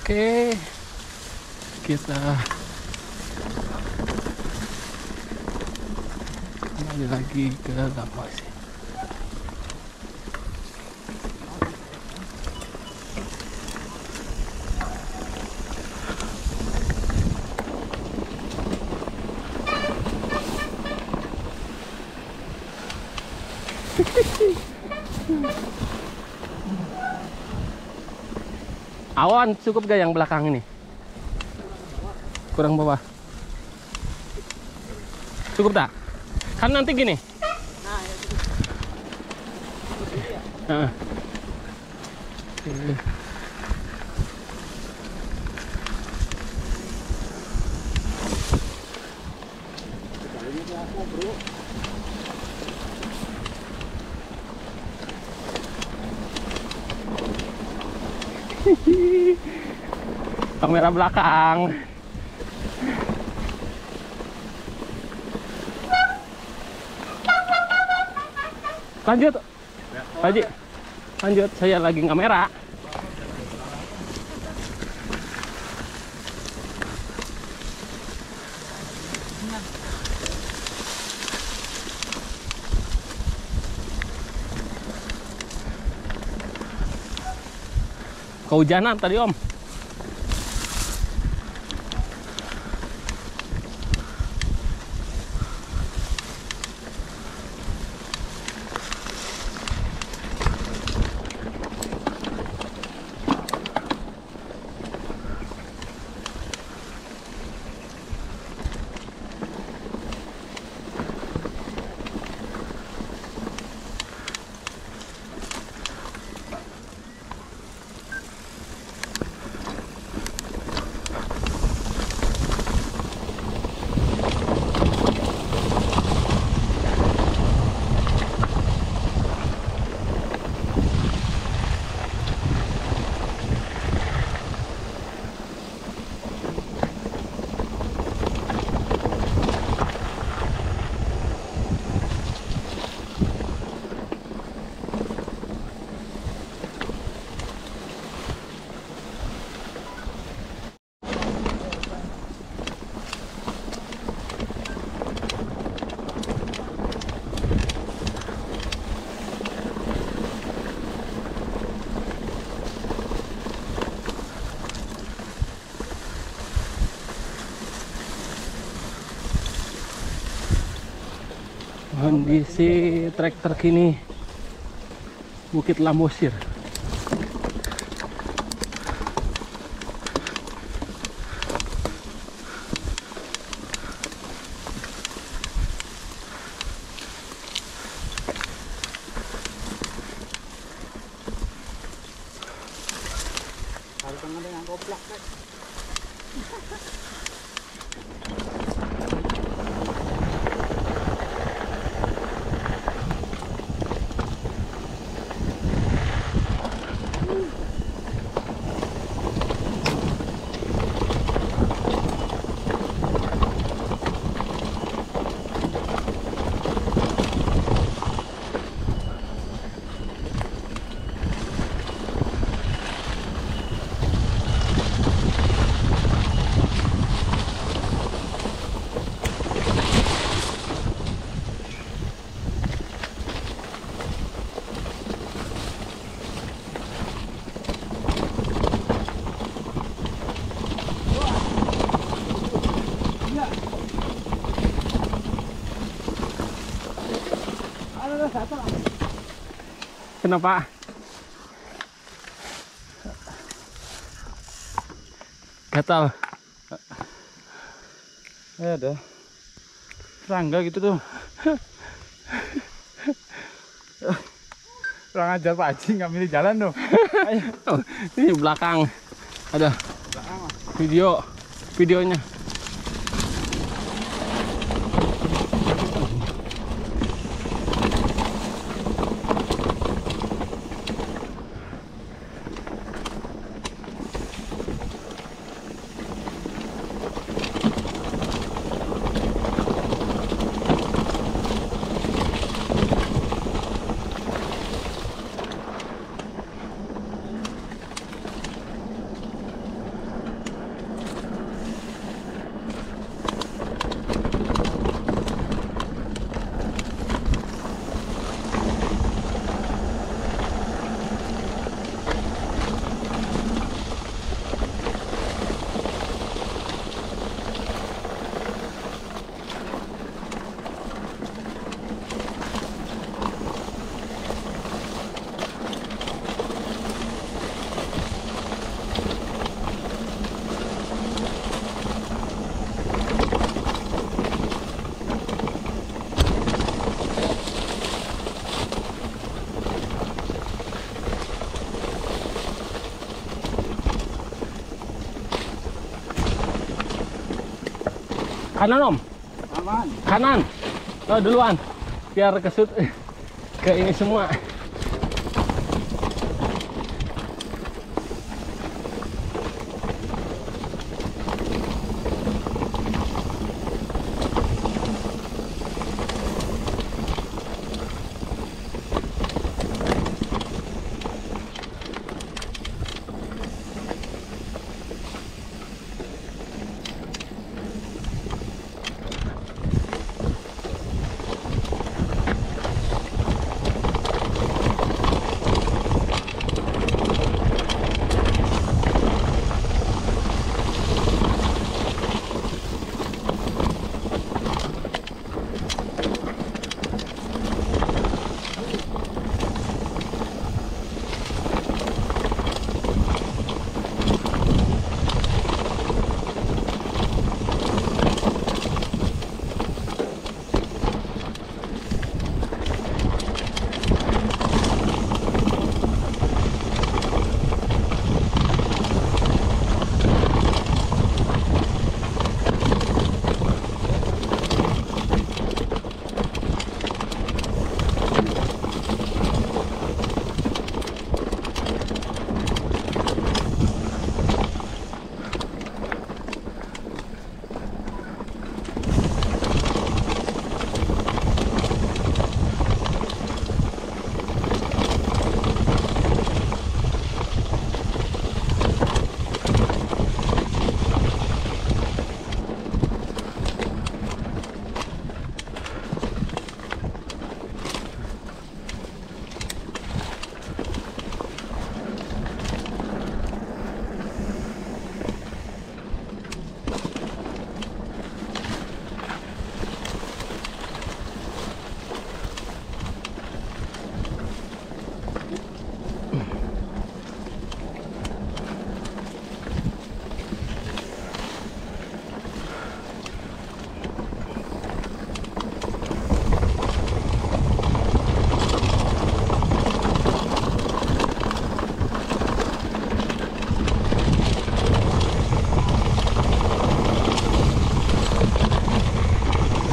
Oke, kita kembali lagi ke Lambosir. Awan cukup gak yang belakang ini? Kurang bawah. Cukup tak? Kan nanti gini. Nah, ya cukup. Heeh. Kamera belakang. Lanjut, Haji. Lanjut, saya lagi kamera. Kehujanan tadi, Om. Kondisi trek terkini Bukit Lambosir. Harus dengan goblok, kan? Kenapa? Gatal. Ada serangga gitu tuh. Kurang ajar Pak Haji, nggak milih jalan tuh. Oh, ini belakang ada videonya. Kanan Om. Aman. Kanan. Oh, duluan. Biar kesut ke ini semua.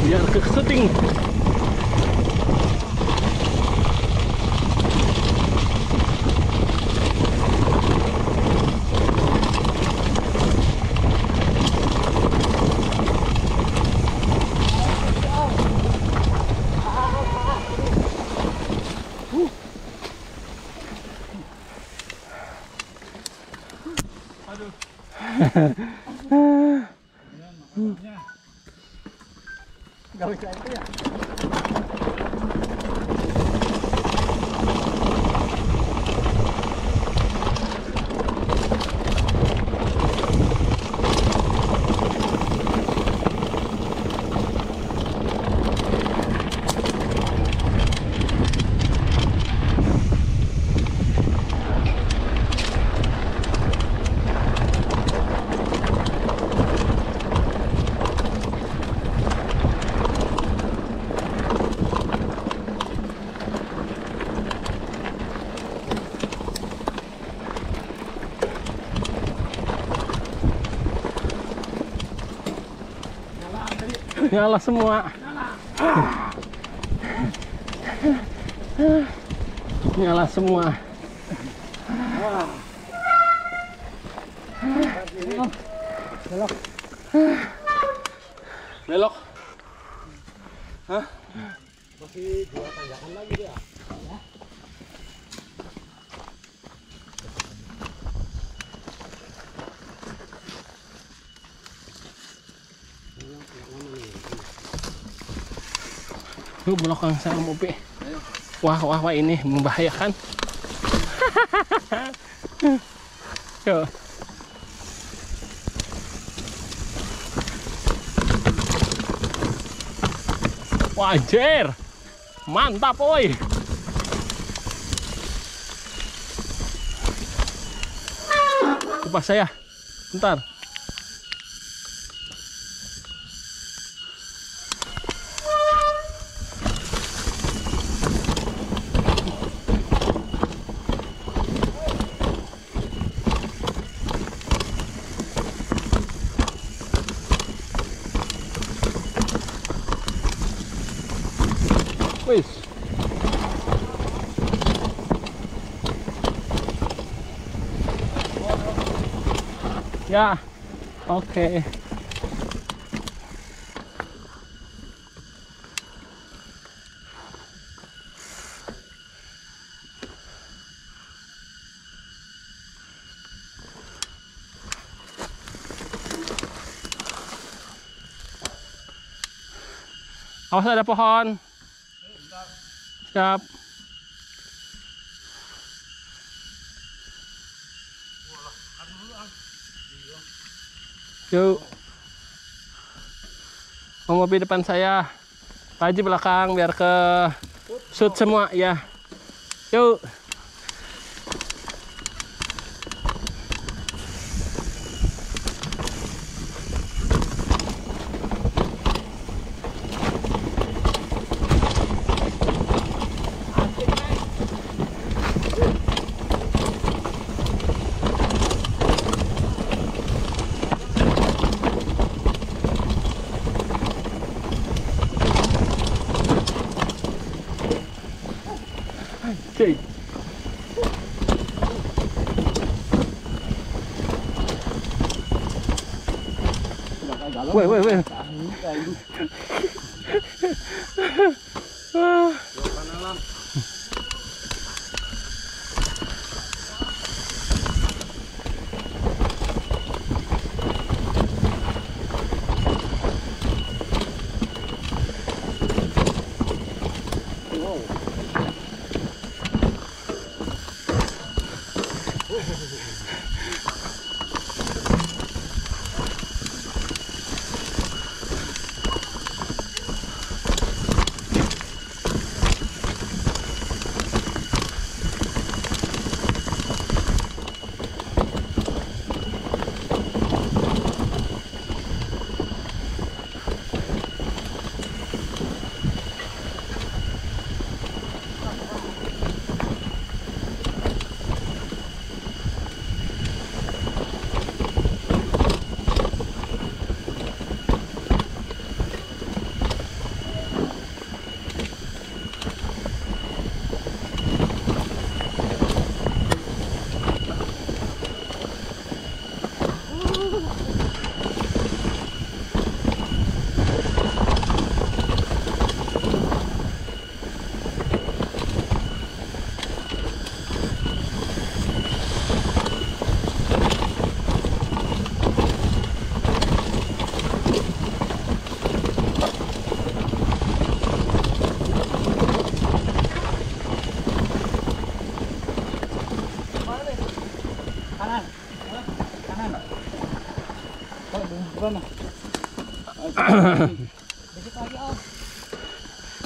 Biar ke syuting. Gak bisa itu ya. Nyala semua. Nyala semua. Belok. Belok. Hah? Masih 2 tanjakan lagi dia. Ya. Yuk belakang saya Mopi. Wah, wah, wah, ini membahayakan. Yuk. Wajar. Mantap, oi. Kupas saya. Bentar. Wis. Ya. Oke. Awas ada pohon. Siap. Yuk. Mau mobil depan saya. Pak Haji belakang biar ke shoot semua ya. Yuk. Cik. Weh.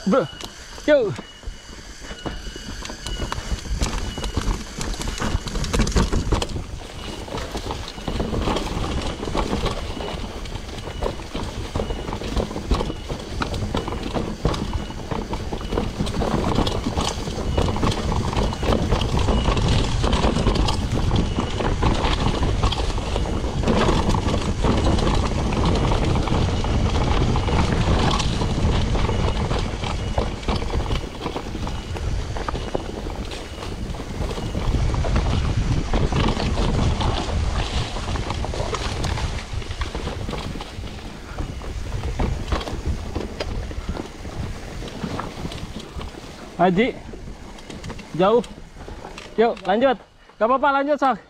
Bro, yuk. Haji, jauh. Yuk, lanjut. Gak apa-apa, lanjut, Sok.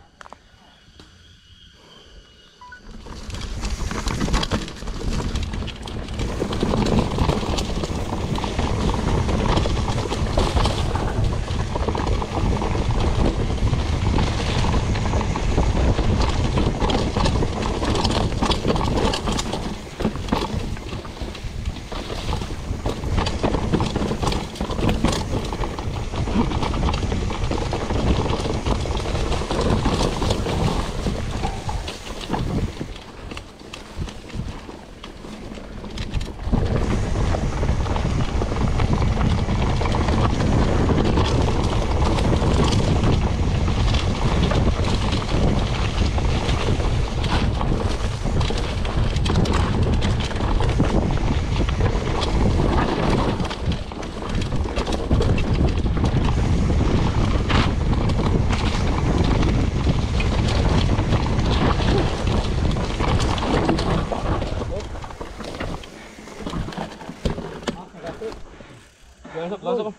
Langsung.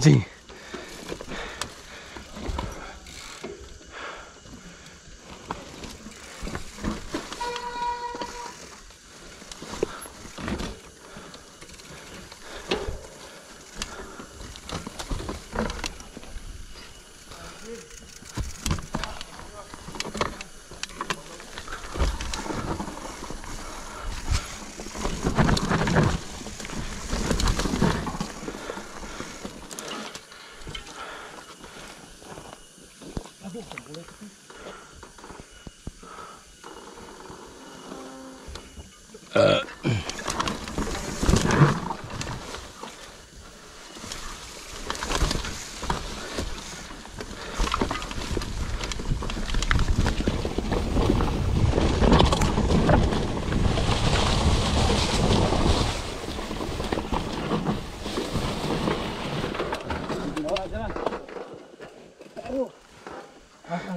Jing.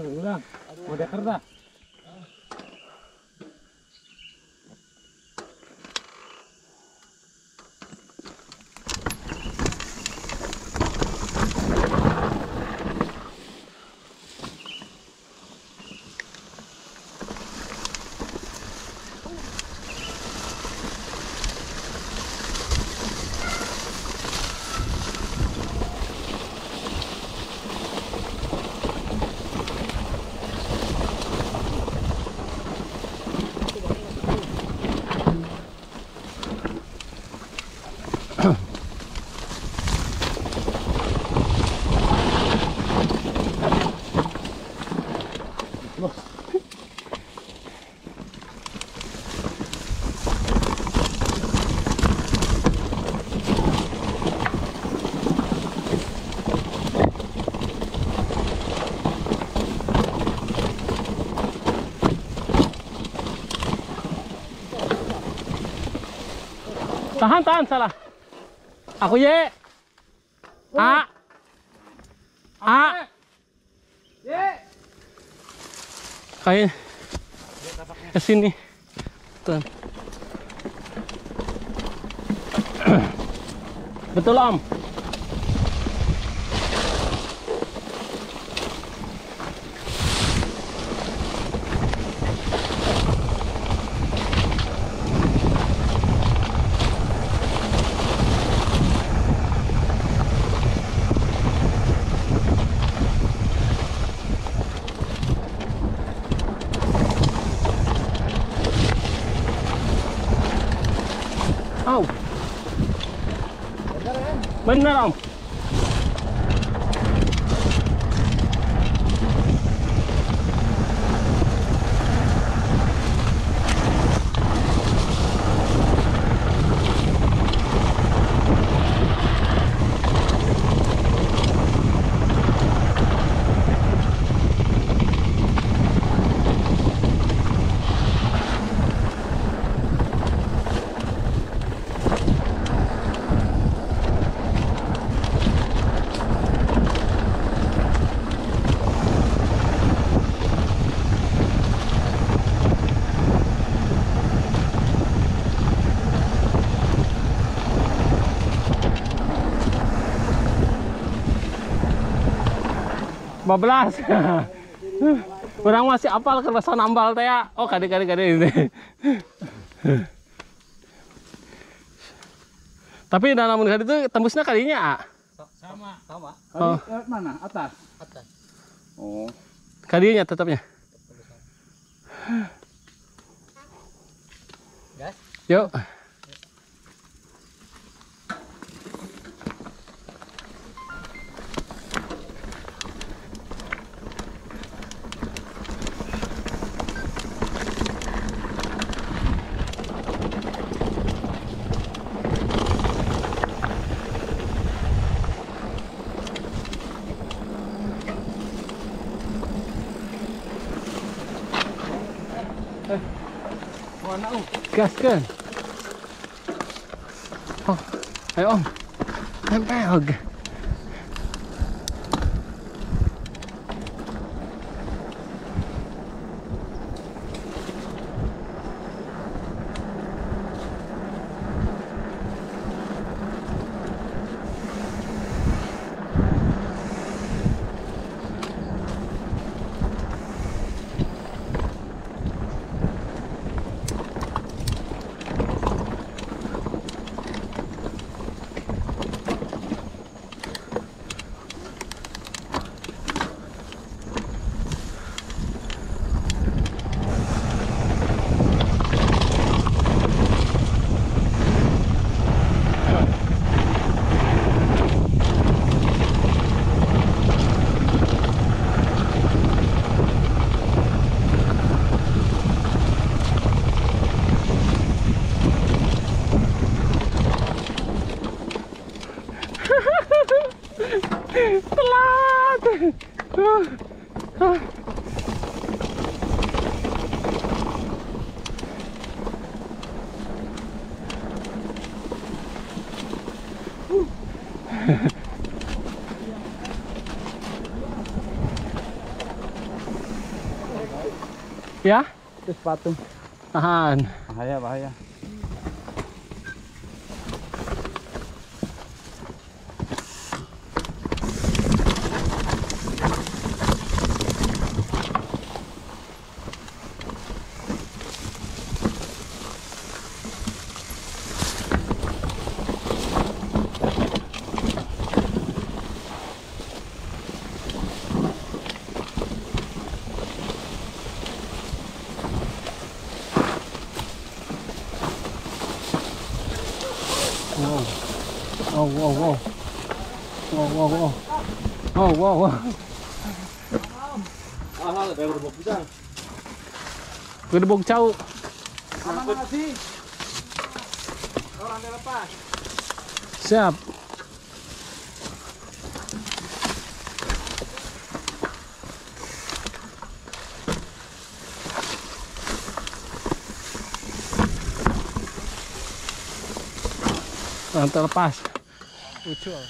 Udah. Udah kerja. Tahan, salah. Aku ye. A. Ye. Kayak ke sini. Tuh. Betul, Om. Oh. Bener, Om. Bablas. Kurang masih apal kerasa nambal teh ya. Oh, kade ini. Tapi dalam kali itu tembusnya kalinya, A. Sama. Oh. Kali mana? Atas. Oh. Kalinya tetapnya. Gas. Yuk. Mana Om? Gas kan? Oh, ayo Om. Tempel. Telat. Ya, Itu sepatu. tahan. Bahaya, bahaya. Wow, wow, wow. Wow, wow, wow. Oh, wow, wow. Gedebok cau. Mana sih? Orang lepas. Siap. Terlepas. Ucul.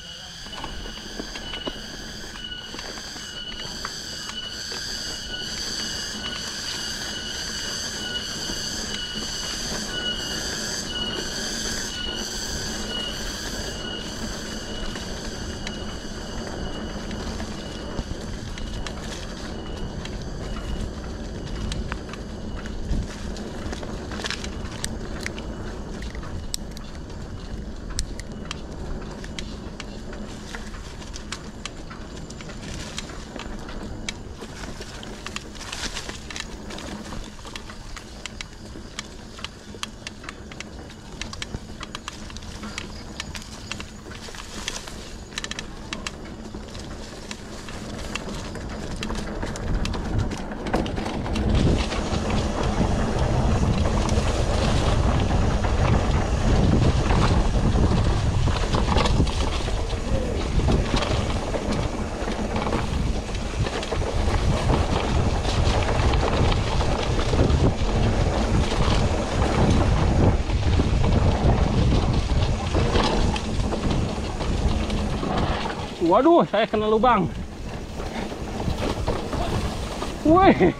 Waduh, saya kena lubang. Wih.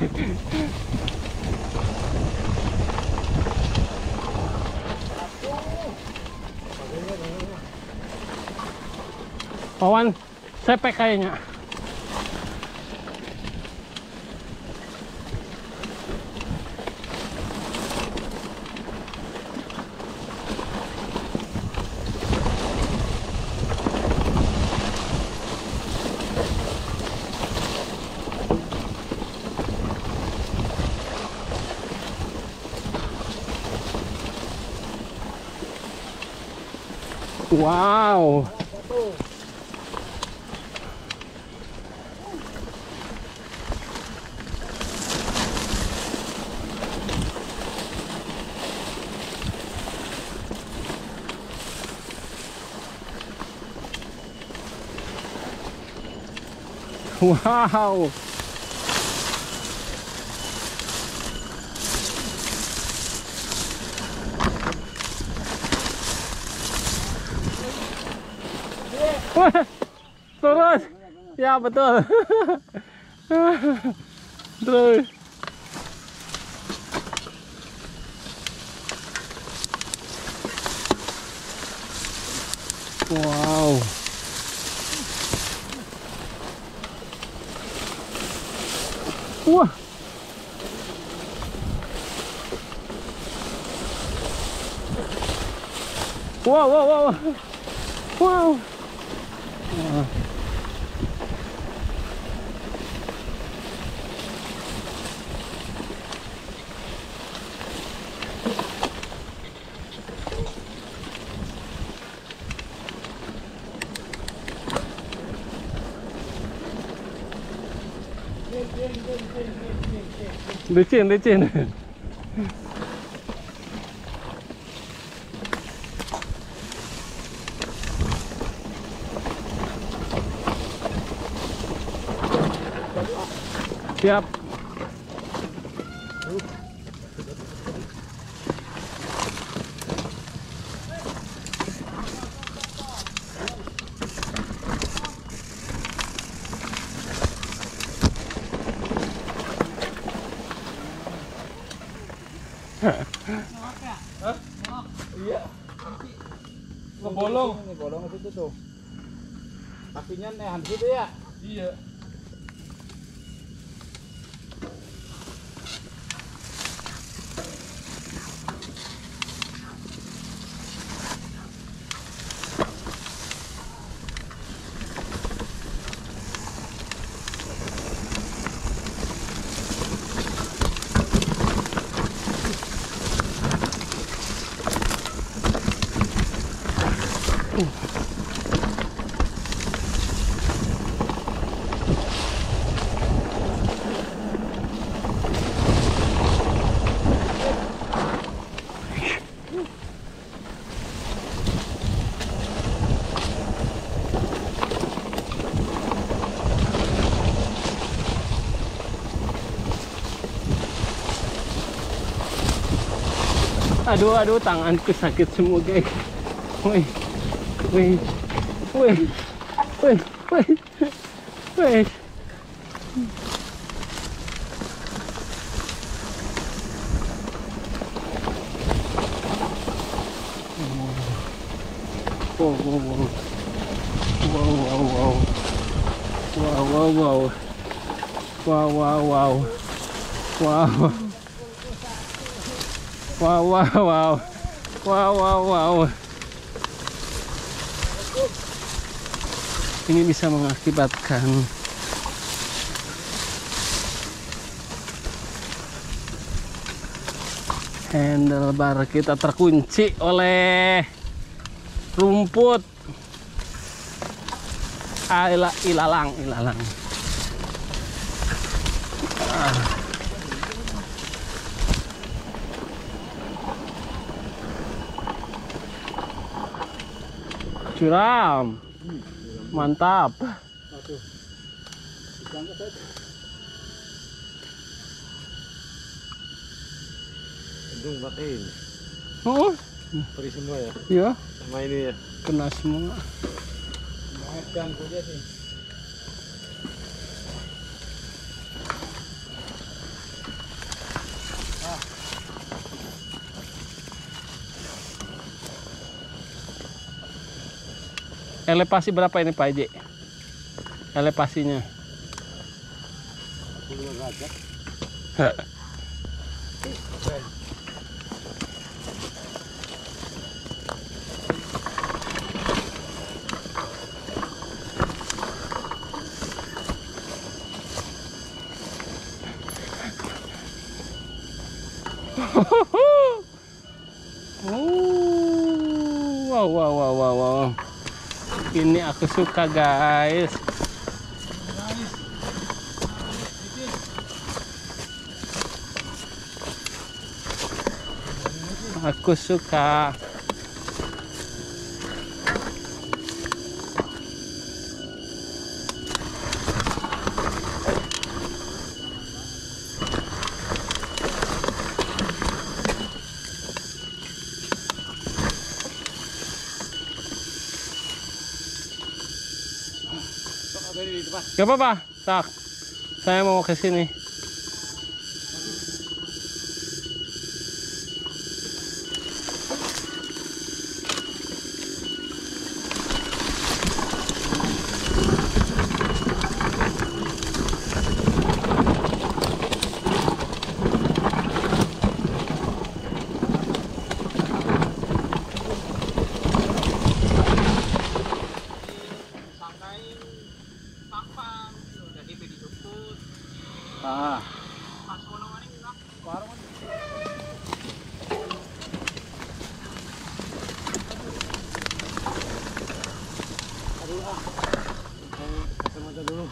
Pawan, sepek kayaknya. Wow. Wow. Wah, turun. Ya, betul. Terus. Wow. Wah. Wow, wow, wow. Wow. Wah. Licin, licin. Siap. Iya. Ngebolong. Ini bolong ke situ tuh. Kakinya nehan situ ya. Iya. Aduh, tanganku sakit semua, guys. Wih, wih, wih, wih, wih, wih. Wow, wow, wow. Wow, wow, wow. Wow, wow, wow. Wow, wow, wow. Wow. Wow, wow, wow. Wow, wow, wow. Ini bisa mengakibatkan handlebar kita terkunci oleh rumput. Ilalang. Curam. Mantap. Aduh. Diangkat aja. Gendung matiin. Oh, Perih semua ya. iya, Sama ini ya. kena semua. Makan saja sih. Elevasi berapa ini Pak Eji? Elevasinya? 10 derajat. Wow. Ini aku suka, guys. Aku suka. Gak apa-apa, tak. Saya mau ke sini. Ah. Kacamata dulu.